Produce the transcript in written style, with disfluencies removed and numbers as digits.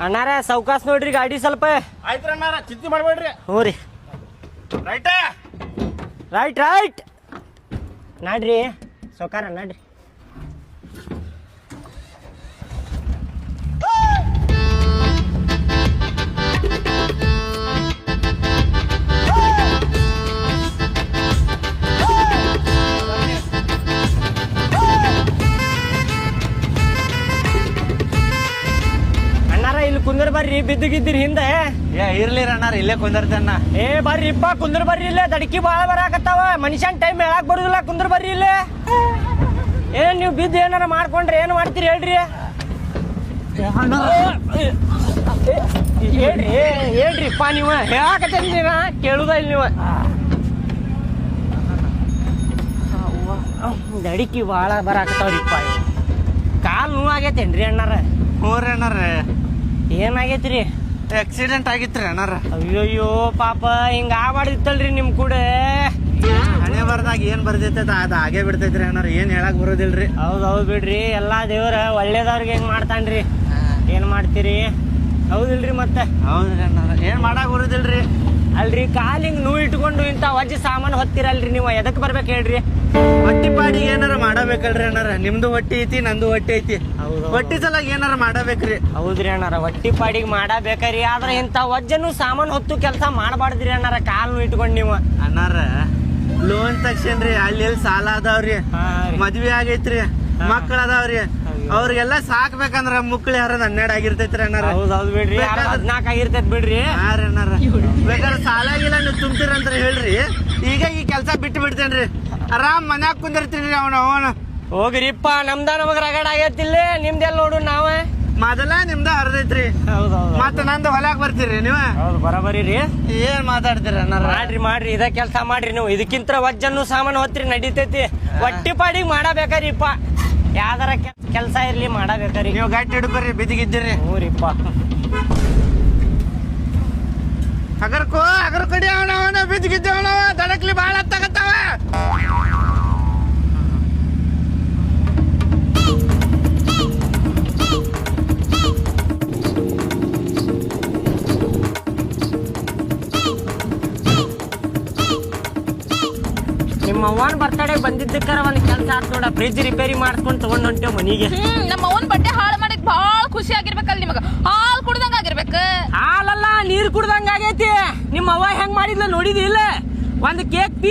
ಅಣ್ಣಾರ ಸೌಕಾಸ್ ನೋಡ್ರಿ ಗಾಡಿ ಸ್ವಲ್ಪ. ಆಯ್ತು ಅಣ್ಣಾರ, ಚಿಂತೆ ಮಾಡ್ಬೇಡ್ರಿ. ಹ್ಞೂ ರೀ. ರೈಟ್ ರೈಟ್ ರೈಟ್ ನಾಡ್ರಿ ಸೌಕಾರ ನಾಡ್ರಿ. ಇಲ್ಲಿ ಕುಂದ್ರ ಬರ್ರಿ, ಬಿದ್ದಿಗಿದ್ದೀರಿ ಹಿಂದೆ. ಇರ್ಲಿ ಅಣ್ಣಾರ, ಇಲ್ಲೇ ಕುಂದರ್ತೇನ. ಬರ್ರಿಪ್ಪ ಕುಂದ್ರ ಬರ್ರಿ, ಇಲ್ಲೇ ದಡಕಿ ಬಾಳ ಬರಾಕತ್ತಾವ. ಮನುಷ್ಯನ್ ಟೈಮ್ ಹೇಳಕ್ ಬರುದಿಲ್ಲ, ಕುಂದ್ರ ಬರ್ರಿ ಇಲ್ಲೇ. ನೀವು ಬಿದ್ದು ಏನಾರ ಮಾಡ್ಕೊಂಡ್ರೆ ಏನು ಮಾಡ್ತೀರಿ ಹೇಳ್ರಿ? ಹೇಳ್ರಿಪ್ಪ, ನೀವು ಹೇಳಾಕತ್ತೇನಿ, ನೀವ ಕೇಳುದ ಇಲ್ಲ ನೀವು. ದಡಿಕಿ ಬಾಳ ಬರಾಕತ್ತಾವ್ರಿಪ್ಪ. ಕಾಲ್ ನೋವಾಗೈತೇನ್ರಿ ಅಣ್ಣಾರ? ಹ್ಞೂ ರೀ ಅಣ್ಣಾರ. ಏನಾಗೈತ್ರಿ? ಆಕ್ಸಿಡೆಂಟ್ ಆಗಿತ್ರಿ ಅಣ್ಣಾರ. ಅಯ್ಯೋಯ್ಯೋ ಪಾಪ, ಹಿಂಗ ಆಗ್ಬಾರ್ದಿತ್ತಲ್ರಿ ನಿಮ್ ಕೂಡ. ಹಣೆ ಬರ್ದಾಗ ಏನ್ ಬರ್ದೈತೆ ಅದ ಹಾಗೆ ಬಿಡ್ತೈತ್ರಿ ಅಣ್ಣಾರ, ಏನ್ ಹೇಳಕ್ ಬರೋದಿಲ್ರಿ. ಹೌದ್ ಬಿಡ್ರಿ, ಎಲ್ಲಾ ದೇವ್ರ ಒಳ್ಳೇದವ್ರಿಗೆ ಹೆಂಗ್ ಮಾಡ್ತಾನ್ರಿ, ಏನ್ ಮಾಡ್ತೀರಿ? ಹೌದಿಲ್ರಿ? ಮತ್ತೆ ಹೌದ್ರಿ ಅಣ್ಣಾರ, ಏನ್ ಮಾಡಕ್ ಬರೋದಿಲ್ರಿ. ಅಲ್ರಿ, ಕಾಲ್ ಹಿಂಗ್ ನೋವು ಇಟ್ಕೊಂಡು ಇಂತ ವಜ್ಜ ಸಾಮಾನು ಹೊತ್ತಿರಲ್ರಿ ನೀವು, ಎದಕ್ ಬರ್ಬೇಕು ಹೇಳ್ರಿ? ಹೊಟ್ಟಿ ಪಾಡಿಗೆ ಏನಾರ ಮಾಡಬೇಕಲ್ರಿ ಅಣ್ಣಾರ. ನಿಮ್ದು ಹೊಟ್ಟಿ ಐತಿ, ನಂದು ಹೊಟ್ಟಿ ಐತಿ. ಹೊಟ್ಟಿ ಸಲಾಗ ಏನಾರ ಮಾಡಬೇಕ್ರಿ. ಹೌದ್ರಿ ಅಣ್ಣಾರ, ಹೊಟ್ಟಿ ಪಾಡಿಗೆ ಮಾಡಬೇಕ್ರಿ. ಆದ್ರೆ ಇಂತ ವಜ್ಜನು ಸಾಮಾನು ಹೊತ್ತು ಕೆಲಸ ಮಾಡಬಾರ್ದ್ರಿ ಅಣ್ಣಾರ, ಕಾಲ್ ನೋವು ಇಟ್ಕೊಂಡು ನೀವು. ಅಣ್ಣಾರ ಲೋನ್ ತಕ್ಷನ್ರಿ, ಅಲ್ಲಿ ಸಾಲ ಅದಾವ್ರಿ, ಮದ್ವಿ ಆಗೈತ್ರಿ, ಮಕ್ಳ ಅದಾವ್ರಿ, ಅವ್ರಿಗೆಲ್ಲ ಸಾಕ್ಬೇಕಂದ್ರ ಮುಕ್ಳಿ ಯಾರದ 12 ಆಗಿರ್ತೈತ್ರಿ ಅಣ್ಣಾರ. ಹೌದ್ ಬಿಡ್ರಿ, 14 ಆಗಿರ್ತೈತ್ ಬಿಡ್ರಿ. ಹಾ ರೀ ಅಣ್ಣಾರ, ಬೇಕಾದ್ರೆ ಸಾಲ ಗಿಲ್ಲ ನೀವು ತುಂಬ್ತೀರಂತ ಹೇಳ್ರಿ, ಈಗ ಈ ಕೆಲ್ಸ ಬಿಟ್ಟು ಬಿಡ್ತೇನ್ರಿ, ಆರಾಮ್ ಮನ್ಯಾಗ ಕುಂದಿರ್ತೀನಿ. ಅವನು ಹೋಗ್ರಿಪ್ಪ, ನಮ್ದ ನಮಗ್ ರಗಡ್ ಆಗೈತಿಲ್ಲ, ನಿಮ್ದೆಲ್ಲ ನೋಡು ನಾವ. ಮೊದಲ ನಿಮ್ದ ಹರಿದೈತ್ರಿ, ಮತ್ತ ನಂದು ಹೊಲಕ್ ಬರ್ತೀರಿ ನೀವ. ಹೌದು ಬರಬರಿ ರೀ. ಏನ್ ಮಾತಾಡ್ತೀರಿ ಅಣ್ಣಾರ? ಮಾಡ್ರಿ ಇದ ಕೆಲ್ಸ ಮಾಡ್ರಿ ನೀವು. ಇದಕ್ಕಿಂತ ವಜ್ಜನ್ನು ಸಾಮಾನು ಹೊತ್ರಿ ನಡೀತೈತಿ. ಹೊಟ್ಟಿ ಪಾಡಿಗೆ ಮಾಡಬೇಕ್ರಿಪ್ಪ, ಯಾವ್ದಾರ ಕೆಲ್ಸ ಇರ್ಲಿ ಮಾಡಬೇಕ್ರಿ. ನೀವು ಗಟ್ಟಿ ಹಿಡ್ಕೊರಿ, ಬಿದ್ದಿಗಿದ್ದೀರಿ. ಊರಿಪ್ಪ ಅಗರ್ ಕಡಿ ಅವನ ಬಿದ್ದಿಗಿದ್ದವನ ದಡಕ್ಲಿ ಬಾಳ ಹತ್ತಾಗತ್ತಾವ. ನಿಮ್ಮ ಅವ್ವನ ಬರ್ತಡೇ ಬಂದಿದ್ದಕ್ಕಾರ ಒಂದ್ ಕೆಲ್ಸ ಆತ್ ನೋಡ, ಫ್ರಿಜ್ ರಿಪೇರಿ ಮಾಡ್ಸ್ಕೊಂಡ್ ತಗೊಂಡ್ ಹೊಂಟೇವ್ ಮನಿಗೆ. ನಮ್ಮ ಅವ್ವನ್ ಬಟ್ಟೆ ಹಾಳು ಮಾಡಕ್ ಬಾಳ ಖುಷಿ ಆಗಿರ್ಬೇಕಲ್ಲ ನಿಮಗ. ಹಾಲ್ ಕುಡ್ದಂಗ ಆಗಿರ್ಬೇಕು. ಹಾಲಲ್ಲ, ನೀರ್ ಕುಡ್ದಂಗ ಆಗೈತಿ. ನಿಮ್ಮ ಅವ್ವ ಹೆಂಗ್ ಮಾಡಿದ್ಲ ನೋಡಿದಿಲ್ಲ? ಒಂದ್ ಕೇಕ್ ಪೀಸ್